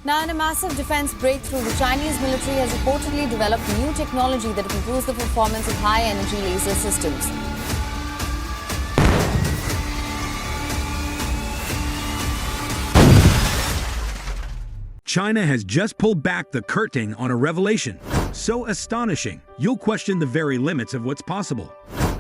Now, in a massive defense breakthrough, the Chinese military has reportedly developed new technology that improves the performance of high-energy laser systems. China has just pulled back the curtain on a revelation so astonishing, you'll question the very limits of what's possible.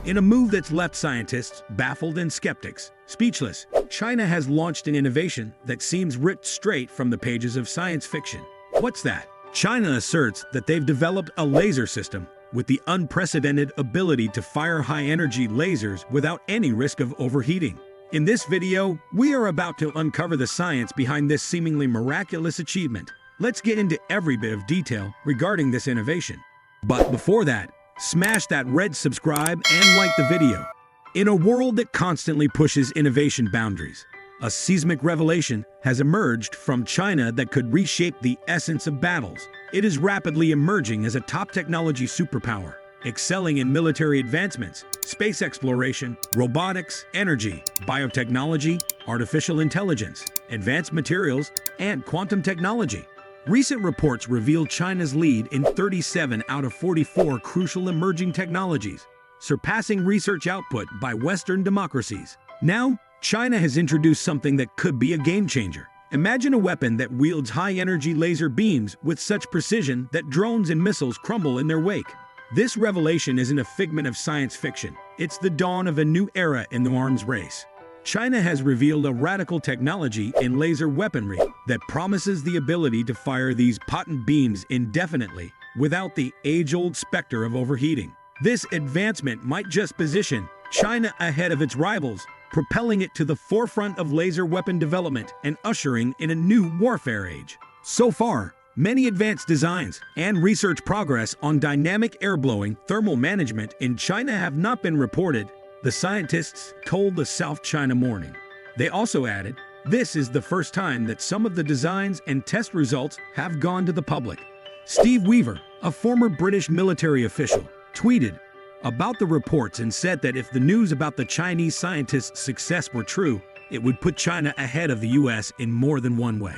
In a move that's left scientists baffled and skeptics speechless, China has launched an innovation that seems ripped straight from the pages of science fiction. What's that? China asserts that they've developed a laser system with the unprecedented ability to fire high-energy lasers without any risk of overheating. In this video, we are about to uncover the science behind this seemingly miraculous achievement. Let's get into every bit of detail regarding this innovation. But before that, smash that red subscribe and like the video. In a world that constantly pushes innovation boundaries, a seismic revelation has emerged from China that could reshape the essence of battles. It is rapidly emerging as a top technology superpower, excelling in military advancements, space exploration, robotics, energy, biotechnology, artificial intelligence, advanced materials, and quantum technology. Recent reports reveal China's lead in 37 out of 44 crucial emerging technologies, surpassing research output by Western democracies. Now, China has introduced something that could be a game-changer. Imagine a weapon that wields high-energy laser beams with such precision that drones and missiles crumble in their wake. This revelation isn't a figment of science fiction. It's the dawn of a new era in the arms race. China has revealed a radical technology in laser weaponry that promises the ability to fire these potent beams indefinitely without the age-old specter of overheating. This advancement might just position China ahead of its rivals, propelling it to the forefront of laser weapon development and ushering in a new warfare age. So far, many advanced designs and research progress on dynamic air-blowing thermal management in China have not been reported, the scientists told the South China Morning. They also added, this is the first time that some of the designs and test results have gone to the public. Steve Weaver, a former British military official, tweeted about the reports and said that if the news about the Chinese scientists' success were true, it would put China ahead of the US in more than one way.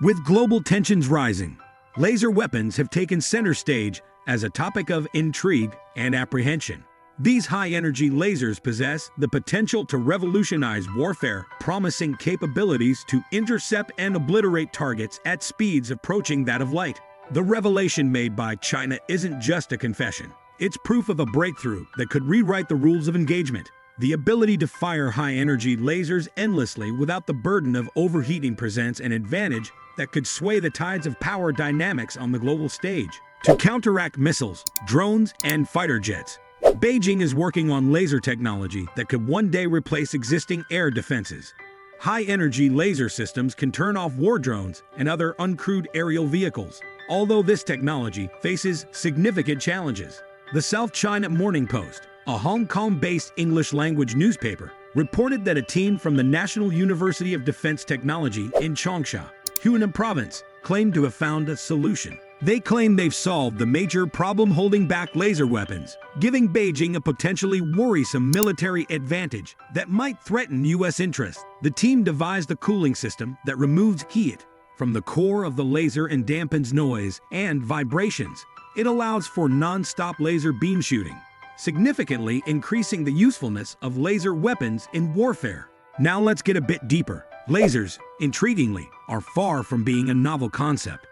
With global tensions rising, laser weapons have taken center stage as a topic of intrigue and apprehension. These high-energy lasers possess the potential to revolutionize warfare, promising capabilities to intercept and obliterate targets at speeds approaching that of light. The revelation made by China isn't just a confession. It's proof of a breakthrough that could rewrite the rules of engagement. The ability to fire high-energy lasers endlessly without the burden of overheating presents an advantage that could sway the tides of power dynamics on the global stage. To counteract missiles, drones, and fighter jets, Beijing is working on laser technology that could one day replace existing air defenses. High-energy laser systems can turn off war drones and other uncrewed aerial vehicles, although this technology faces significant challenges. The South China Morning Post, a Hong Kong-based English-language newspaper, reported that a team from the National University of Defense Technology in Changsha, Hunan Province, claimed to have found a solution. They claim they've solved the major problem holding back laser weapons, giving Beijing a potentially worrisome military advantage that might threaten U.S. interests. The team devised a cooling system that removes heat from the core of the laser and dampens noise and vibrations. It allows for non-stop laser beam shooting, significantly increasing the usefulness of laser weapons in warfare. Now let's get a bit deeper. Lasers, intriguingly, are far from being a novel concept.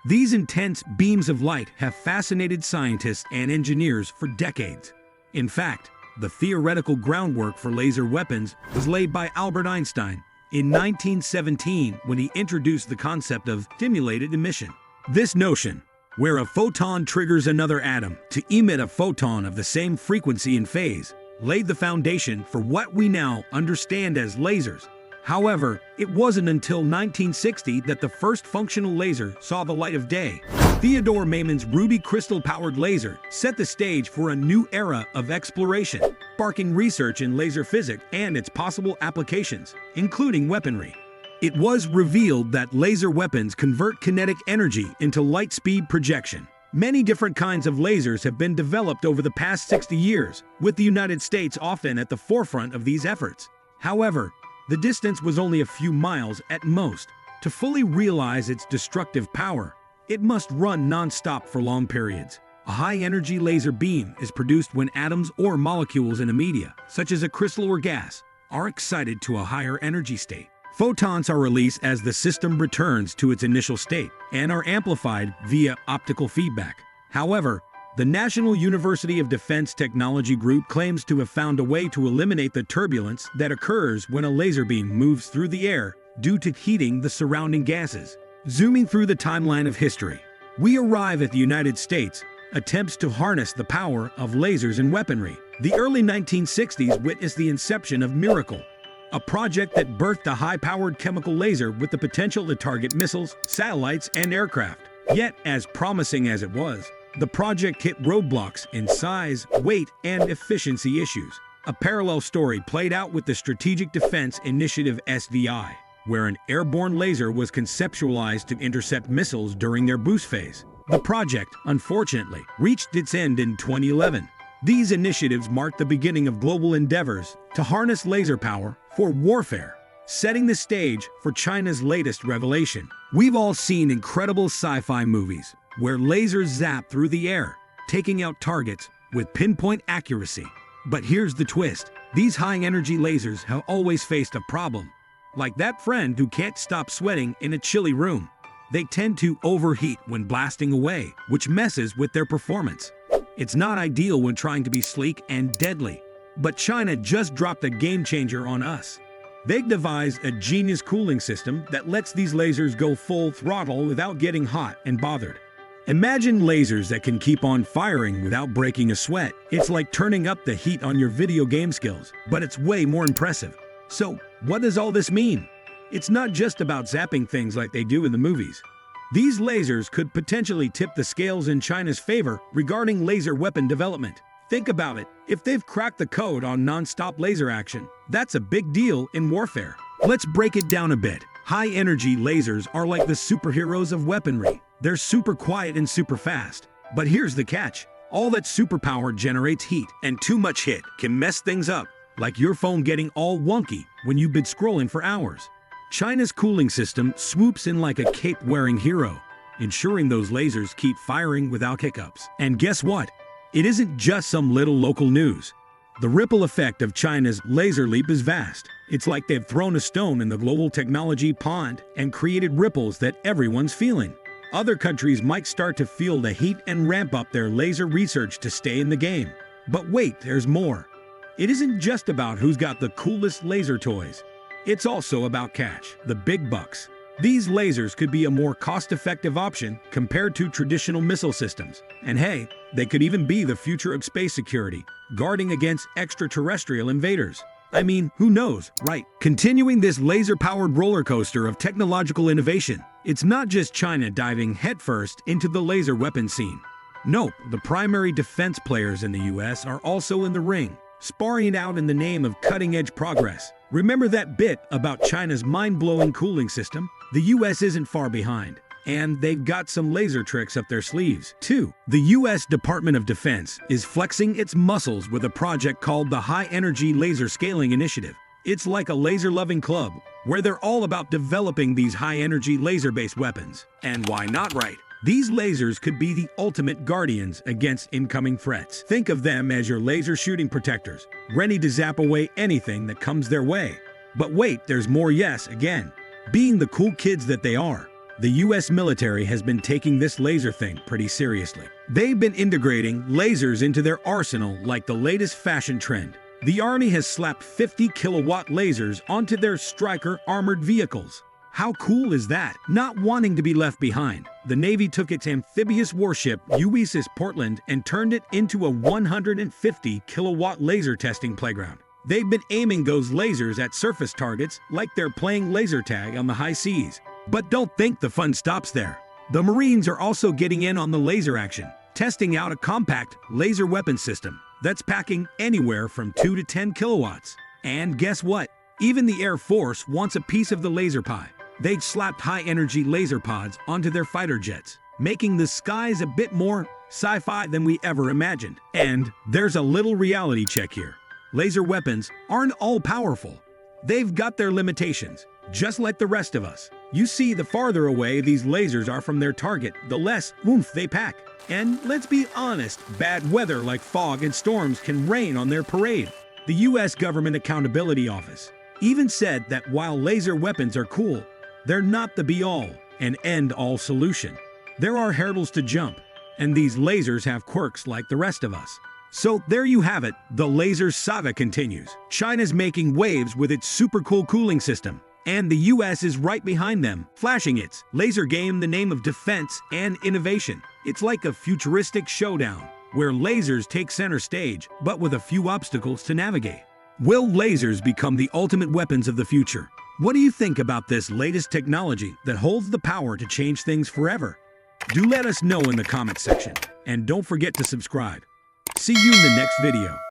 These intense beams of light have fascinated scientists and engineers for decades. In fact, the theoretical groundwork for laser weapons was laid by Albert Einstein in 1917 when he introduced the concept of stimulated emission. This notion, where a photon triggers another atom to emit a photon of the same frequency and phase, laid the foundation for what we now understand as lasers. However, it wasn't until 1960 that the first functional laser saw the light of day. Theodore Maimon's ruby crystal-powered laser set the stage for a new era of exploration, sparking research in laser physics and its possible applications, including weaponry. It was revealed that laser weapons convert kinetic energy into light-speed projection. Many different kinds of lasers have been developed over the past 60 years, with the United States often at the forefront of these efforts. However, the distance was only a few miles at most. To fully realize its destructive power, it must run non-stop for long periods. A high-energy laser beam is produced when atoms or molecules in a media, such as a crystal or gas, are excited to a higher energy state. Photons are released as the system returns to its initial state and are amplified via optical feedback. However, the National University of Defense Technology Group claims to have found a way to eliminate the turbulence that occurs when a laser beam moves through the air due to heating the surrounding gases. Zooming through the timeline of history, we arrive at the United States. Attempts to harness the power of lasers in weaponry. The early 1960s witnessed the inception of Miracle, a project that birthed a high-powered chemical laser with the potential to target missiles, satellites, and aircraft. Yet, as promising as it was, the project hit roadblocks in size, weight, and efficiency issues. A parallel story played out with the Strategic Defense Initiative SDI, where an airborne laser was conceptualized to intercept missiles during their boost phase. The project, unfortunately, reached its end in 2011. These initiatives marked the beginning of global endeavors to harness laser power for warfare, setting the stage for China's latest revelation. We've all seen incredible sci-fi movies where lasers zap through the air, taking out targets with pinpoint accuracy. But here's the twist. These high-energy lasers have always faced a problem. Like that friend who can't stop sweating in a chilly room. They tend to overheat when blasting away, which messes with their performance. It's not ideal when trying to be sleek and deadly. But China just dropped a game changer on us. They've devised a genius cooling system that lets these lasers go full throttle without getting hot and bothered. Imagine lasers that can keep on firing without breaking a sweat. It's like turning up the heat on your video game skills, but it's way more impressive. So, what does all this mean? It's not just about zapping things like they do in the movies. These lasers could potentially tip the scales in China's favor regarding laser weapon development. Think about it. If they've cracked the code on non-stop laser action, that's a big deal in warfare. Let's break it down a bit. High-energy lasers are like the superheroes of weaponry. They're super quiet and super fast. But here's the catch. All that superpower generates heat, and too much hit can mess things up, like your phone getting all wonky when you've been scrolling for hours. China's cooling system swoops in like a cape-wearing hero, ensuring those lasers keep firing without hiccups. And guess what? It isn't just some little local news. The ripple effect of China's laser leap is vast. It's like they've thrown a stone in the global technology pond and created ripples that everyone's feeling. Other countries might start to feel the heat and ramp up their laser research to stay in the game. But wait, there's more. It isn't just about who's got the coolest laser toys. It's also about cash, the big bucks. These lasers could be a more cost-effective option compared to traditional missile systems. And hey, they could even be the future of space security, guarding against extraterrestrial invaders. I mean, who knows, right? Continuing this laser-powered roller coaster of technological innovation, it's not just China diving headfirst into the laser weapon scene. Nope, the primary defense players in the US are also in the ring, sparring it out in the name of cutting-edge progress. Remember that bit about China's mind-blowing cooling system? The US isn't far behind, and they've got some laser tricks up their sleeves, too. The US Department of Defense is flexing its muscles with a project called the High Energy Laser Scaling Initiative. It's like a laser-loving club, where they're all about developing these high-energy laser-based weapons. And why not, right? These lasers could be the ultimate guardians against incoming threats. Think of them as your laser shooting protectors, ready to zap away anything that comes their way. But wait, there's more. Yes, again. Being the cool kids that they are, the US military has been taking this laser thing pretty seriously. They've been integrating lasers into their arsenal like the latest fashion trend. The Army has slapped 50-kilowatt lasers onto their Stryker armored vehicles. How cool is that? Not wanting to be left behind, the Navy took its amphibious warship USS Portland and turned it into a 150-kilowatt laser testing playground. They've been aiming those lasers at surface targets like they're playing laser tag on the high seas. But don't think the fun stops there. The Marines are also getting in on the laser action, testing out a compact laser weapon system that's packing anywhere from 2 to 10 kilowatts. And guess what? Even the Air Force wants a piece of the laser pie. They've slapped high-energy laser pods onto their fighter jets, making the skies a bit more sci-fi than we ever imagined. And there's a little reality check here. Laser weapons aren't all powerful. They've got their limitations. just like the rest of us. You see, the farther away these lasers are from their target, the less oomph they pack. And let's be honest, bad weather like fog and storms can rain on their parade. The U.S. Government Accountability Office even said that while laser weapons are cool, they're not the be-all and end-all solution. There are hurdles to jump, and these lasers have quirks like the rest of us. So there you have it, the laser saga continues. China's making waves with its super cool cooling system, and the US is right behind them, flashing its laser game the name of defense and innovation. It's like a futuristic showdown, where lasers take center stage, but with a few obstacles to navigate. Will lasers become the ultimate weapons of the future? What do you think about this latest technology that holds the power to change things forever? Do let us know in the comments section, and don't forget to subscribe. See you in the next video.